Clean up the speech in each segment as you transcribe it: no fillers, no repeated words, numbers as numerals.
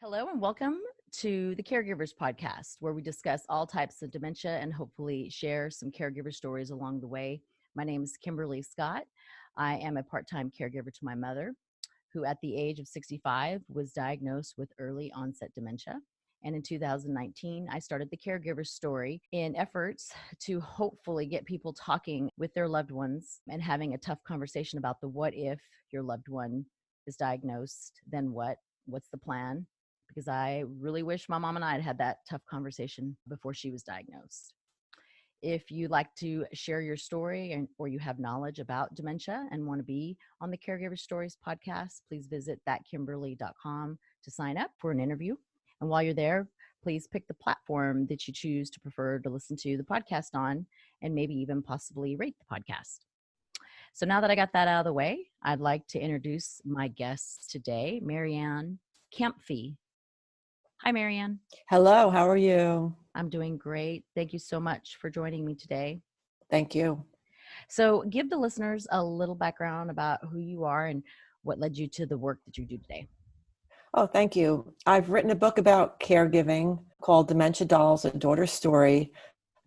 Hello and welcome to the Caregivers podcast, where we discuss all types of dementia and hopefully share some caregiver stories along the way. My name is Kimberly Scott. I am a part-time caregiver to my mother, who at the age of 65 was diagnosed with early onset dementia. And in 2019, I started the Caregivers Story in efforts to hopefully get people talking with their loved ones and having a tough conversation about the what if your loved one is diagnosed, then what? What's the plan? Because I really wish my mom and I had had that tough conversation before she was diagnosed. If you'd like to share your story or you have knowledge about dementia and want to be on the Caregiver Stories podcast, please visit thatkimberly.com to sign up for an interview. And while you're there, please pick the platform that you choose to prefer to listen to the podcast on, and maybe even possibly rate the podcast. So now that I got that out of the way, I'd like to introduce my guests today, Mary Ann Kampfe. Hi, Mary Ann. Hello, how are you? I'm doing great. Thank you so much for joining me today. Thank you. So give the listeners a little background about who you are and what led you to the work that you do today. Oh, thank you. I've written a book about caregiving called Dementia Dolls, A Daughter's Story,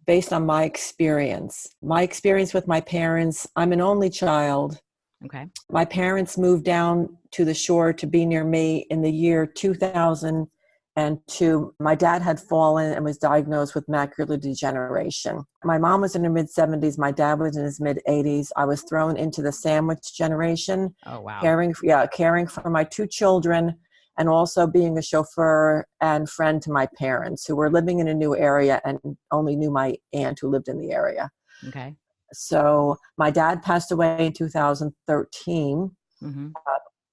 based on my experience. My experience with my parents. I'm an only child. Okay. My parents moved down to the shore to be near me in the year 2002. My dad had fallen and was diagnosed with macular degeneration. My mom was in her mid-70s. My dad was in his mid-80s. I was thrown into the sandwich generation. Oh, wow. Caring for my two children, and also being a chauffeur and friend to my parents, who were living in a new area and only knew my aunt who lived in the area. Okay. So my dad passed away in 2013. Mm-hmm.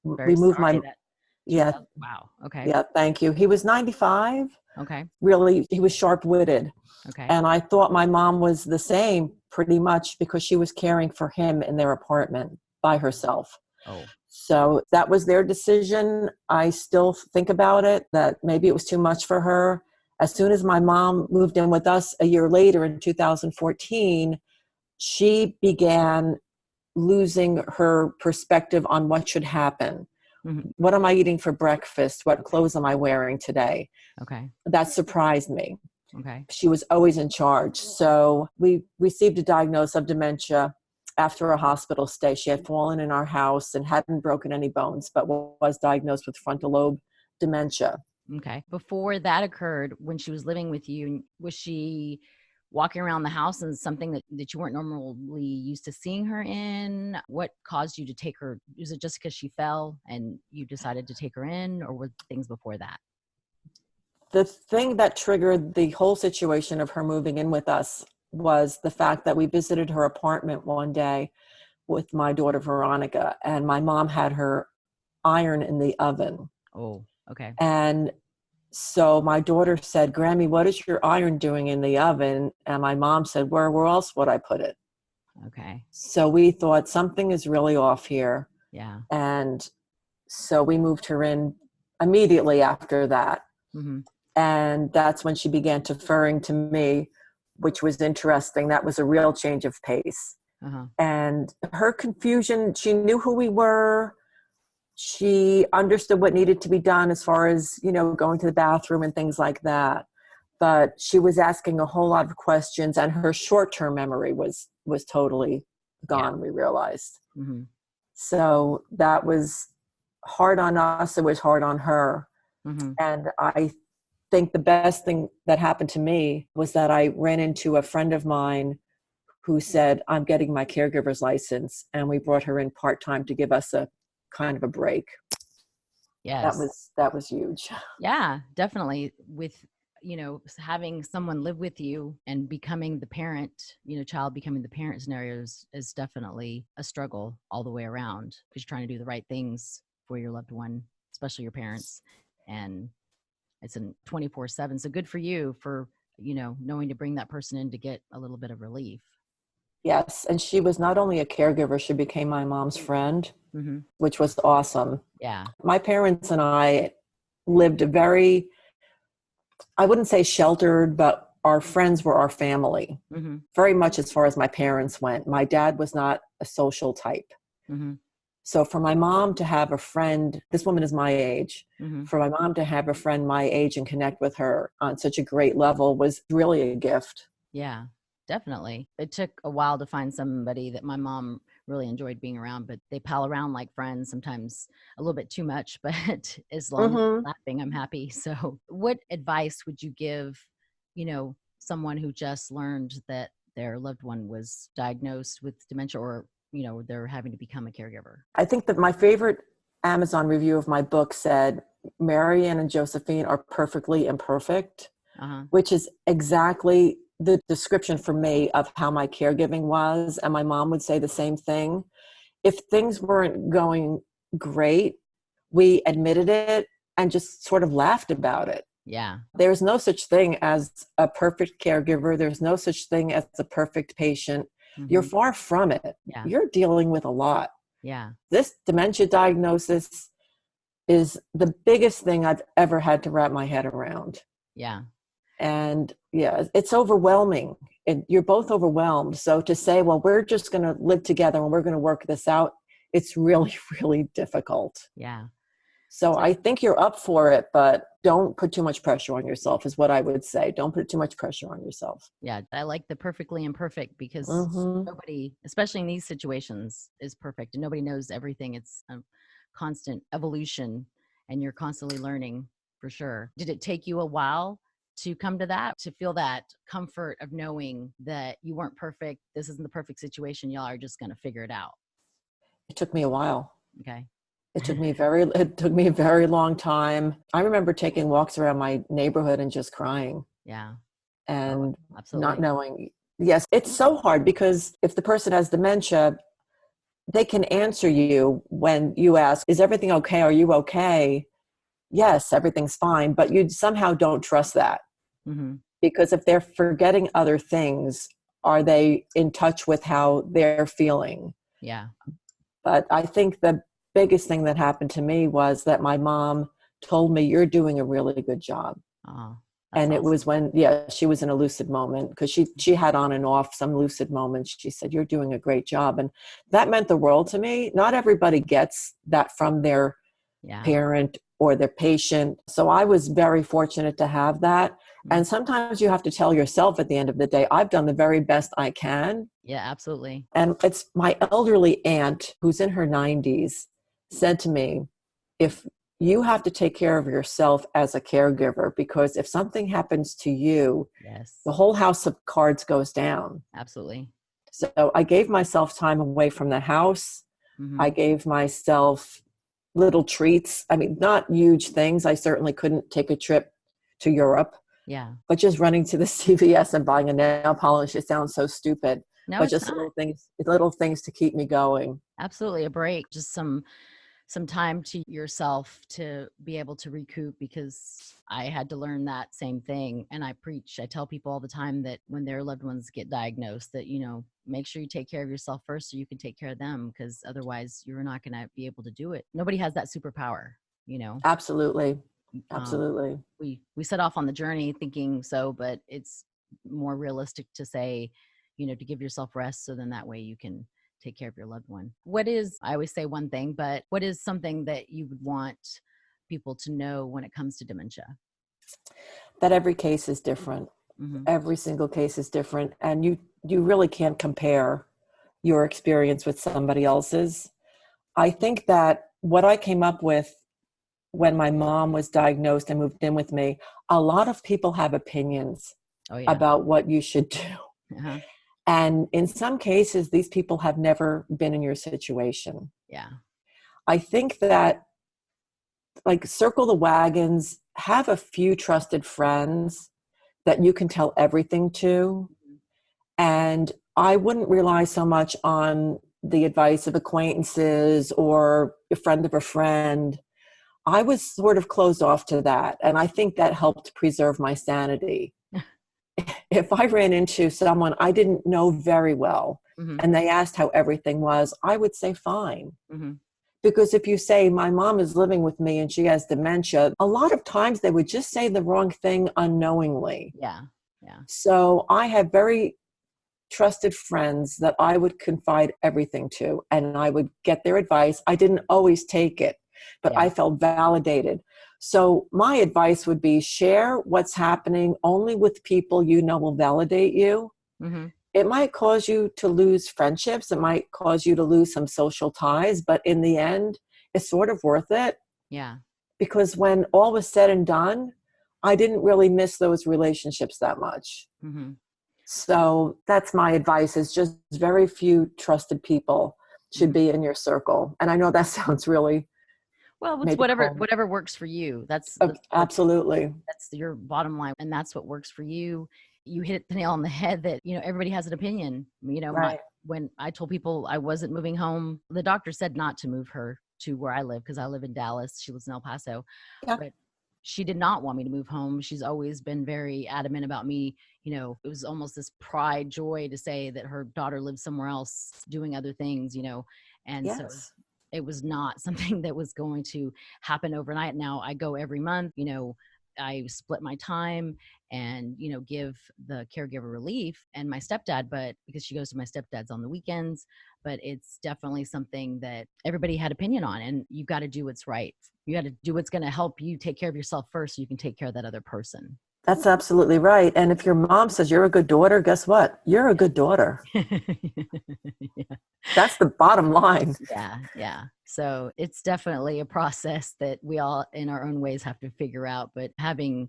We moved my... Yeah. Wow. Okay. Yeah, thank you. He was 95. Okay. Really, he was sharp-witted. Okay. And I thought my mom was the same pretty much because she was caring for him in their apartment by herself. Oh. So that was their decision. I still think about it, that maybe it was too much for her. As soon as my mom moved in with us a year later in 2014, she began losing her perspective on what should happen. Mm-hmm. What am I eating for breakfast? What clothes am I wearing today? Okay. That surprised me. Okay. She was always in charge. So we received a diagnosis of dementia after a hospital stay. She had fallen in our house and hadn't broken any bones, but was diagnosed with frontal lobe dementia. Okay. Before that occurred, when she was living with you, was she walking around the house in something that you weren't normally used to seeing her in? What caused you to take her? Was it just because she fell and you decided to take her in, or were things before that? The thing that triggered the whole situation of her moving in with us was the fact that we visited her apartment one day with my daughter Veronica, and my mom had her iron in the oven. Oh, okay. And so my daughter said, "Grammy, what is your iron doing in the oven?" And my mom said, where else would I put it? Okay. So we thought something is really off here. Yeah. And so we moved her in immediately after that. Mm-hmm. And that's when she began deferring to me, which was interesting. That was a real change of pace. Uh-huh. And her confusion, she knew who we were. She understood what needed to be done as far as, going to the bathroom and things like that. But she was asking a whole lot of questions, and her short-term memory was totally gone, yeah. We realized. Mm-hmm. So that was hard on us. It was hard on her. Mm-hmm. And I think the best thing that happened to me was that I ran into a friend of mine who said, I'm getting my caregiver's license. And we brought her in part-time to give us a kind of a break. Yes. That was huge. Yeah, definitely. With, having someone live with you and becoming the parent, child becoming the parent scenario is definitely a struggle all the way around, because you're trying to do the right things for your loved one, especially your parents. And it's a 24/7. So good for you for, knowing to bring that person in to get a little bit of relief. Yes. And she was not only a caregiver, she became my mom's friend, mm-hmm. which was awesome. Yeah. My parents and I lived a very, I wouldn't say sheltered, but our friends were our family, mm-hmm. very much as far as my parents went. My dad was not a social type. Mm-hmm. So for my mom to have a friend, this woman is my age, Mm-hmm. for my mom to have a friend my age and connect with her on such a great level was really a gift. Yeah, definitely. It took a while to find somebody that my mom really enjoyed being around, but they pal around like friends, sometimes a little bit too much, but as long as Mm-hmm. they're laughing, I'm happy. So what advice would you give, someone who just learned that their loved one was diagnosed with dementia, or, they're having to become a caregiver? I think that my favorite Amazon review of my book said, Mary Ann and Josephine are perfectly imperfect, Uh-huh. which is exactly the description for me of how my caregiving was. And my mom would say the same thing. If things weren't going great, we admitted it and just sort of laughed about it. Yeah. There's no such thing as a perfect caregiver. There's no such thing as a perfect patient. You're Mm-hmm. far from it. Yeah. You're dealing with a lot. Yeah. This dementia diagnosis is the biggest thing I've ever had to wrap my head around. Yeah. And yeah, it's overwhelming. You're both overwhelmed. So to say, well, we're just going to live together and we're going to work this out, it's really, really difficult. Yeah. So I think you're up for it, but don't put too much pressure on yourself is what I would say. Don't put too much pressure on yourself. Yeah, I like the perfectly imperfect, because Mm-hmm. nobody, especially in these situations, is perfect, and nobody knows everything. It's a constant evolution, and you're constantly learning, for sure. Did it take you a while to come to that, to feel that comfort of knowing that you weren't perfect? This isn't the perfect situation. Y'all are just going to figure it out. It took me a while. Okay. It took me a very long time. I remember taking walks around my neighborhood and just crying. Yeah. And Absolutely. not knowing. Yes, it's so hard because if the person has dementia, they can answer you when you ask, is everything okay? Are you okay? Yes, everything's fine. But you somehow don't trust that. Mm-hmm. Because if they're forgetting other things, are they in touch with how they're feeling? Yeah. But I think the biggest thing that happened to me was that my mom told me, you're doing a really good job. Oh, And it awesome. was when, she was in a lucid moment, because she had on and off some lucid moments. She said, you're doing a great job. And that meant the world to me. Not everybody gets that from their parent or their patient. So I was very fortunate to have that. Mm-hmm. And sometimes you have to tell yourself at the end of the day, I've done the very best I can. Yeah, absolutely. And it's my elderly aunt, who's in her 90s, said to me, if you have to take care of yourself as a caregiver, because if something happens to you, the whole house of cards goes down. Absolutely. So I gave myself time away from the house. Mm-hmm. I gave myself little treats. I mean, not huge things. I certainly couldn't take a trip to Europe. Yeah. But just running to the CVS and buying a nail polish, it sounds so stupid. No, but just little things to keep me going. Absolutely. A break, just some time to yourself to be able to recoup, because I had to learn that same thing. And I tell people all the time that when their loved ones get diagnosed, that, make sure you take care of yourself first so you can take care of them, because otherwise you're not going to be able to do it. Nobody has that superpower, Absolutely. Absolutely. We set off on the journey thinking so, but it's more realistic to say, to give yourself rest, so then that way you can take care of your loved one. I always say one thing, but what is something that you would want people to know when it comes to dementia? That every case is different. Mm-hmm. Every single case is different. And you really can't compare your experience with somebody else's. I think that what I came up with when my mom was diagnosed and moved in with me, a lot of people have opinions about what you should do. Uh-huh. And in some cases, these people have never been in your situation. Yeah. I think that, circle the wagons, have a few trusted friends that you can tell everything to. And I wouldn't rely so much on the advice of acquaintances or a friend of a friend. I was sort of closed off to that. And I think that helped preserve my sanity. If I ran into someone I didn't know very well, mm-hmm. and they asked how everything was, I would say fine. Mm-hmm. Because if you say, my mom is living with me and she has dementia, a lot of times they would just say the wrong thing unknowingly. Yeah. Yeah. So I have very trusted friends that I would confide everything to, and I would get their advice. I didn't always take it, but Yeah. I felt validated. So my advice would be share what's happening only with people you know will validate you. Mm-hmm. It might cause you to lose friendships. It might cause you to lose some social ties, but in the end, it's sort of worth it. Yeah. Because when all was said and done, I didn't really miss those relationships that much. Mm-hmm. So that's my advice, is just very few trusted people should be in your circle. And I know that sounds really Well, it's maybe whatever works for you. That's absolutely. that's your bottom line, and that's what works for you. You hit the nail on the head that, everybody has an opinion. Right. When I told people I wasn't moving home, the doctor said not to move her to where I live, because I live in Dallas. She lives in El Paso. Yeah. But she did not want me to move home. She's always been very adamant about me. It was almost this pride, joy to say that her daughter lives somewhere else doing other things, and so Yes. it was not something that was going to happen overnight. Now I go every month, I split my time and, give the caregiver relief and my stepdad, but because she goes to my stepdad's on the weekends, but it's definitely something that everybody had opinion on, and you've got to do what's right. You got to do what's going to help you take care of yourself first, so you can take care of that other person. That's absolutely right. And if your mom says you're a good daughter, guess what? You're a good daughter. Yeah. That's the bottom line. Yeah. Yeah. So it's definitely a process that we all in our own ways have to figure out, but having,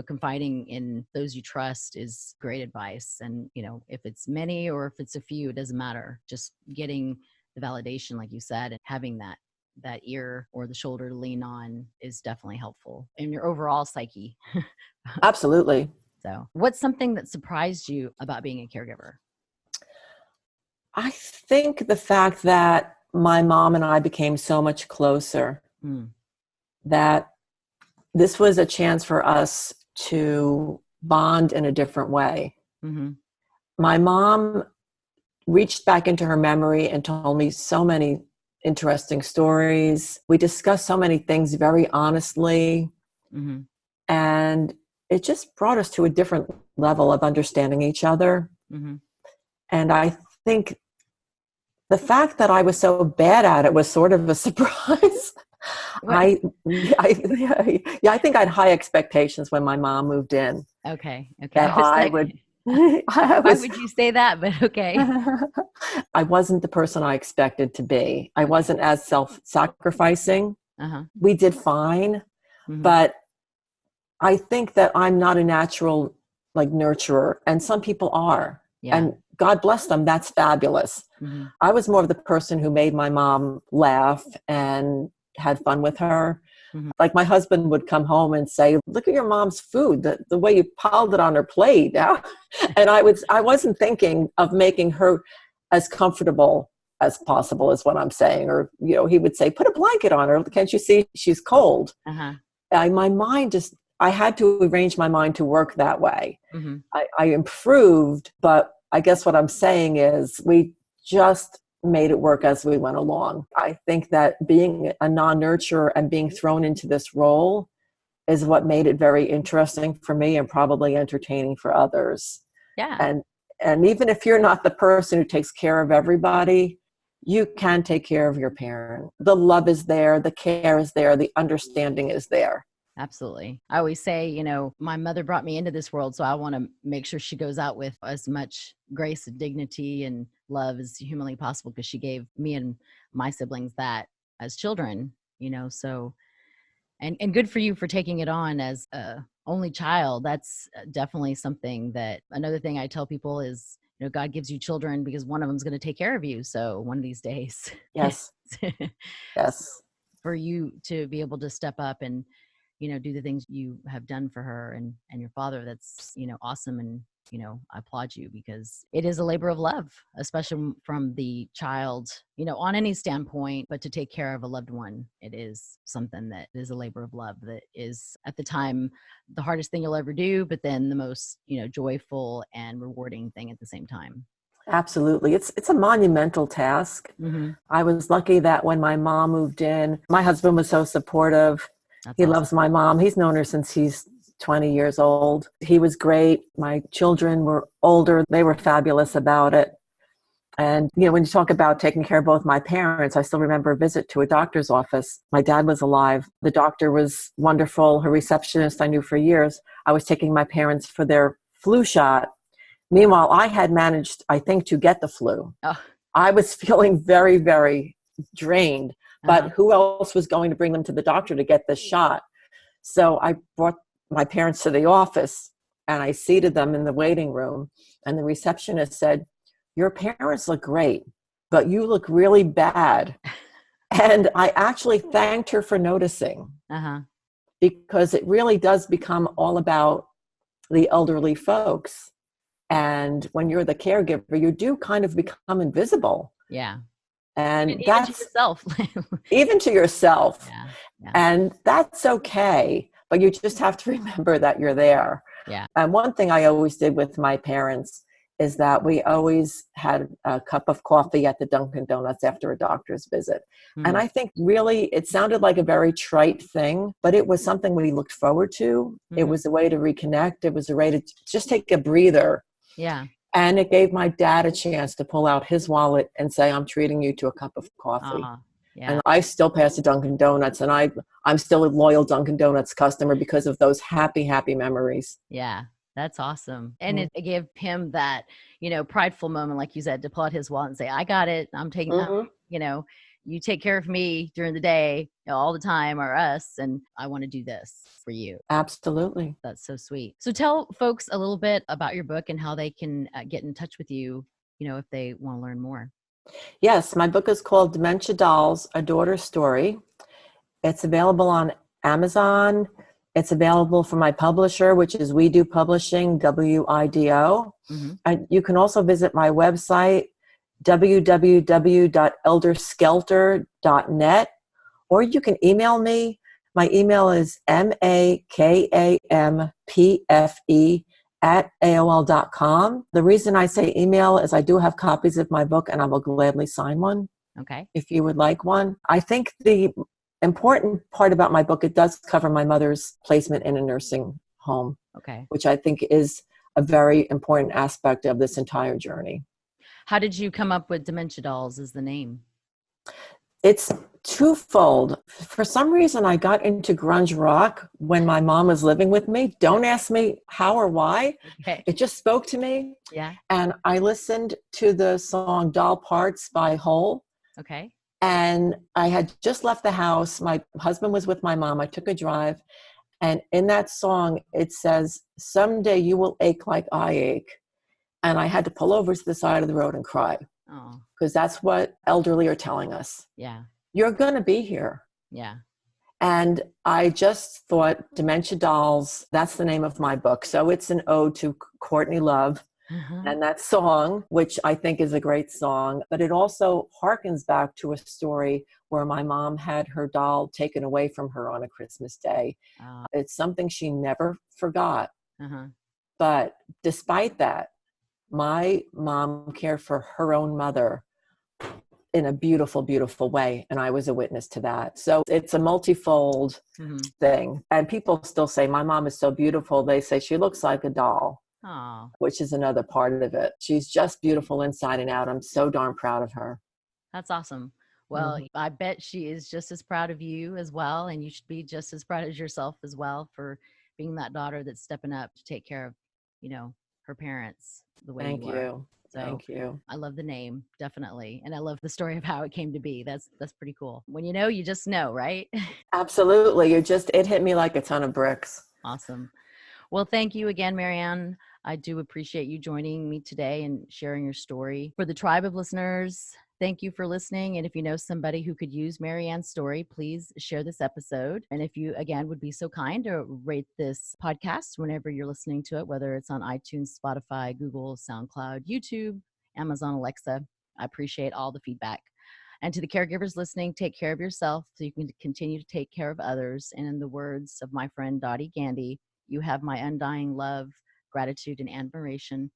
confiding in those you trust is great advice. And, if it's many or if it's a few, it doesn't matter. Just getting the validation, like you said, and having that ear or the shoulder to lean on is definitely helpful in your overall psyche. Absolutely. So what's something that surprised you about being a caregiver? I think the fact that my mom and I became so much closer, that this was a chance for us to bond in a different way. Mm-hmm. My mom reached back into her memory and told me so many interesting stories. We discussed so many things very honestly. Mm-hmm. And it just brought us to a different level of understanding each other. Mm-hmm. And I think the fact that I was so bad at it was sort of a surprise. I think I had high expectations when my mom moved in. Okay. That I would. Why would you say that? But okay. I wasn't the person I expected to be. I wasn't as self-sacrificing. Uh-huh. We did fine, but I think that I'm not a natural nurturer, and some people are. Yeah. And God bless them. That's fabulous. Mm-hmm. I was more of the person who made my mom laugh and had fun with her. Mm-hmm. Like my husband would come home and say, "Look at your mom's food, the way you piled it on her plate." And I wasn't thinking of making her as comfortable as possible, is what I'm saying. Or, he would say, "Put a blanket on her. Can't you see she's cold?" Uh-huh. I had to arrange my mind to work that way. Mm-hmm. I improved, but I guess what I'm saying is we just made it work as we went along. I think that being a non-nurturer and being thrown into this role is what made it very interesting for me and probably entertaining for others. Yeah. And even if you're not the person who takes care of everybody, you can take care of your parent. The love is there, the care is there, the understanding is there. Absolutely. I always say, my mother brought me into this world, so I want to make sure she goes out with as much grace and dignity and love as humanly possible, because she gave me and my siblings that as children, so, and good for you for taking it on as a only child. That's definitely something that, another thing I tell people is, God gives you children because one of them's going to take care of you. So one of these days. Yes. Yes. For you to be able to step up and, do the things you have done for her and your father, that's, awesome. And, I applaud you, because it is a labor of love, especially from the child, on any standpoint, but to take care of a loved one, it is something that is a labor of love that is at the time the hardest thing you'll ever do, but then the most, joyful and rewarding thing at the same time. Absolutely. It's a monumental task. Mm-hmm. I was lucky that when my mom moved in, my husband was so supportive. He loves my mom. He's known her since he's 20 years old. He was great. My children were older. They were fabulous about it. And, when you talk about taking care of both my parents, I still remember a visit to a doctor's office. My dad was alive. The doctor was wonderful. Her receptionist I knew for years. I was taking my parents for their flu shot. Meanwhile, I had managed, I think, to get the flu. Oh. I was feeling very, very drained, but who else was going to bring them to the doctor to get this shot? So I brought my parents to the office and I seated them in the waiting room. And the receptionist said, "Your parents look great, but you look really bad." And I actually thanked her for noticing, because it really does become all about the elderly folks. And when you're the caregiver, you do kind of become invisible. Yeah. And that's even to yourself. Even to yourself. Yeah. And that's okay. But you just have to remember that you're there. Yeah. And one thing I always did with my parents is that we always had a cup of coffee at the Dunkin' Donuts after a doctor's visit. And I think really it sounded like a very trite thing, but it was something we looked forward to. It was a way to reconnect. It was a way to just take a breather. Yeah. And it gave my dad a chance to pull out his wallet and say, "I'm treating you to a cup of coffee." Yeah. And I still pass the Dunkin' Donuts, and I'm still a loyal Dunkin' Donuts customer because of those happy, happy memories. Yeah. That's awesome. And it gave him that, prideful moment, like you said, to pull out his wallet and say, "I got it. I'm taking, you take care of me during the day, all the time, or us, and I want to do this for you." Absolutely. That's so sweet. So tell folks a little bit about your book and how they can get in touch with you, if they want to learn more. Yes, my book is called Dementia Dolls, A Daughter's Story. It's available on Amazon. It's available from my publisher, which is We Do Publishing, WIDO. And you can also visit my website, www.elderskelter.net, or you can email me. My email is makampe@aol.com. The reason I say email is I do have copies of my book, and I will gladly sign one. Okay. If you would like one. I think the important part about my book, it does cover my mother's placement in a nursing home. Okay. Which I think is a very important aspect of this entire journey. How did you come up with Dementia Dolls as the name? It's twofold. For some reason, I got into grunge rock when my mom was living with me. Don't ask me how or why. Okay. It just spoke to me. Yeah. And I listened to the song Doll Parts by Hole. Okay. And I had just left the house. My husband was with my mom. I took a drive. And in that song, it says, "Someday you will ache like I ache." And I had to pull over to the side of the road and cry. Oh. Because that's what elderly are telling us. Yeah. You're going to be here. Yeah. And I just thought Dementia Dolls, that's the name of my book. So it's an ode to Courtney Love. And that song, which I think is a great song, but it also harkens back to a story where my mom had her doll taken away from her on a Christmas day. It's something she never forgot. But despite that, my mom cared for her own mother in a beautiful, beautiful way. And I was a witness to that. So it's a multifold thing. And people still say, "My mom is so beautiful." They say she looks like a doll. Oh. Which is another part of it. She's just beautiful inside and out. I'm so darn proud of her. That's awesome. Well, I bet she is just as proud of you as well. And you should be just as proud of yourself as well for being that daughter that's stepping up to take care of, her parents the way Thank you are. you. So Thank you. I love the name, definitely. And I love the story of how it came to be. That's pretty cool. When you know, you just know, right? Absolutely. It hit me like a ton of bricks. Awesome. Well, thank you again, Mary Ann. I do appreciate you joining me today and sharing your story. For the tribe of listeners, thank you for listening. And if you know somebody who could use Mary Ann's story, please share this episode. And if you, again, would be so kind to rate this podcast whenever you're listening to it, whether it's on iTunes, Spotify, Google, SoundCloud, YouTube, Amazon, Alexa, I appreciate all the feedback. And to the caregivers listening, take care of yourself so you can continue to take care of others. And in the words of my friend Dottie Gandy, you have my undying love, gratitude, and admiration.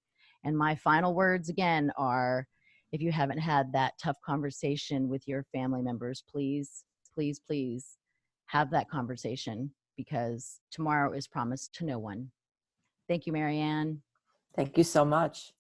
And my final words again are, if you haven't had that tough conversation with your family members, please, please, please have that conversation. because tomorrow is promised to no one. Thank you, Mary Ann. Thank you so much.